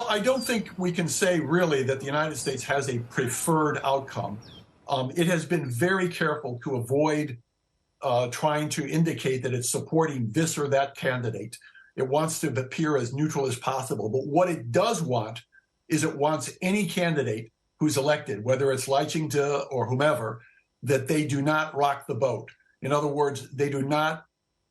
I don't think we can say really that the United States has a preferred outcome. It has been very careful to avoid trying to indicate that it's supporting this or that candidate. It wants to appear as neutral as possible. But what it does want is it wants any candidate who's elected, whether it's Lai Ching-te or whomever, that they do not rock the boat. In other words, they do not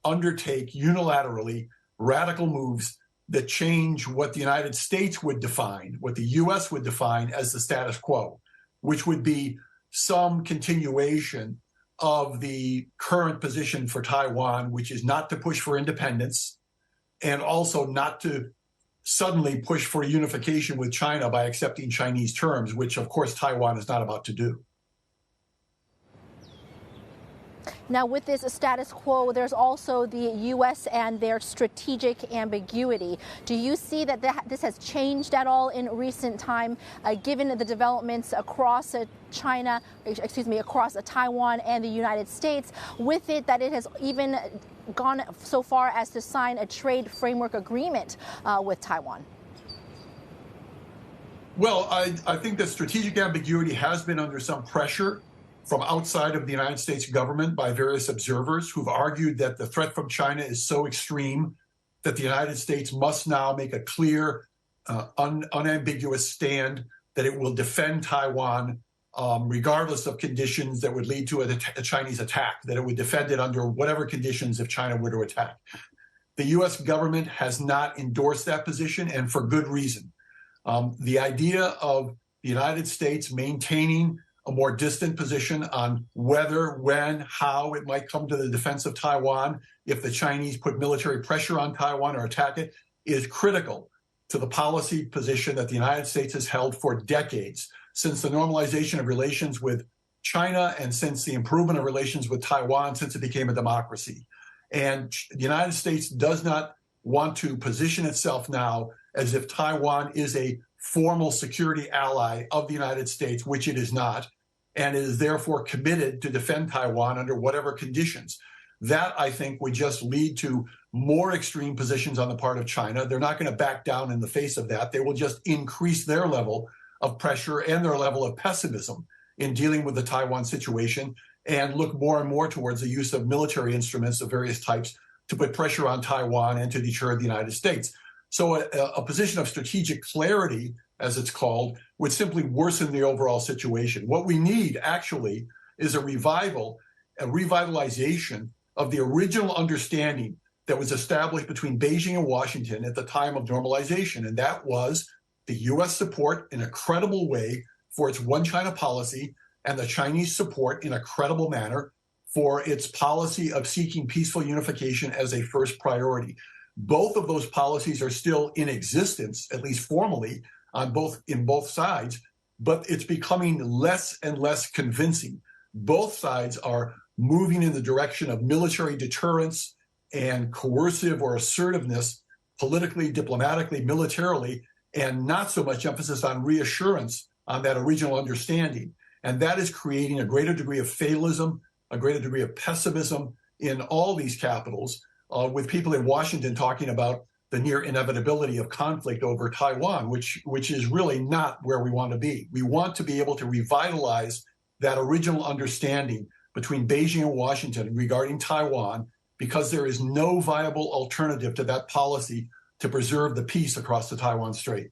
undertake unilaterally radical moves that change what the United States would define, what the U.S. would define as the status quo, which would be some continuation of the current position for Taiwan, which is not to push for independence and also not to suddenly push for unification with China by accepting Chinese terms, which, of course, Taiwan is not about to do. Now, with this status quo, there's also the U.S. and their strategic ambiguity. Do you see that this has changed at all in recent time, given the developments across across Taiwan and the United States? With it, that it has even gone so far as to sign a trade framework agreement with Taiwan? Well, I think that strategic ambiguity has been under some pressure from outside of the United States government by various observers who've argued that the threat from China is so extreme that the United States must now make a clear, unambiguous stand that it will defend Taiwan regardless of conditions that would lead to a Chinese attack, that it would defend it under whatever conditions if China were to attack. The U.S. government has not endorsed that position, and for good reason. The idea of the United States maintaining a more distant position on whether, when, how it might come to the defense of Taiwan if the Chinese put military pressure on Taiwan or attack it is critical to the policy position that the United States has held for decades, since the normalization of relations with China and since the improvement of relations with Taiwan since it became a democracy. And the United States does not want to position itself now as if Taiwan is a formal security ally of the United States, which it is not, and is therefore committed to defend Taiwan under whatever conditions. That, I think, would just lead to more extreme positions on the part of China. They're not going to back down in the face of that. They will just increase their level of pressure and their level of pessimism in dealing with the Taiwan situation and look more and more towards the use of military instruments of various types to put pressure on Taiwan and to deter the United States. So a position of strategic clarity, as it's called, would simply worsen the overall situation. What we need, actually, is a revitalization of the original understanding that was established between Beijing and Washington at the time of normalization, and that was the U.S. support in a credible way for its one China policy and the Chinese support in a credible manner for its policy of seeking peaceful unification as a first priority. Both of those policies are still in existence, at least formally, in both sides, but it's becoming less and less convincing. Both sides are moving in the direction of military deterrence and coercive or assertiveness, politically, diplomatically, militarily, and not so much emphasis on reassurance on that original understanding. And that is creating a greater degree of fatalism, a greater degree of pessimism in all these capitals, with people in Washington talking about the near inevitability of conflict over Taiwan, which is really not where we want to be. We want to be able to revitalize that original understanding between Beijing and Washington regarding Taiwan, because there is no viable alternative to that policy to preserve the peace across the Taiwan Strait.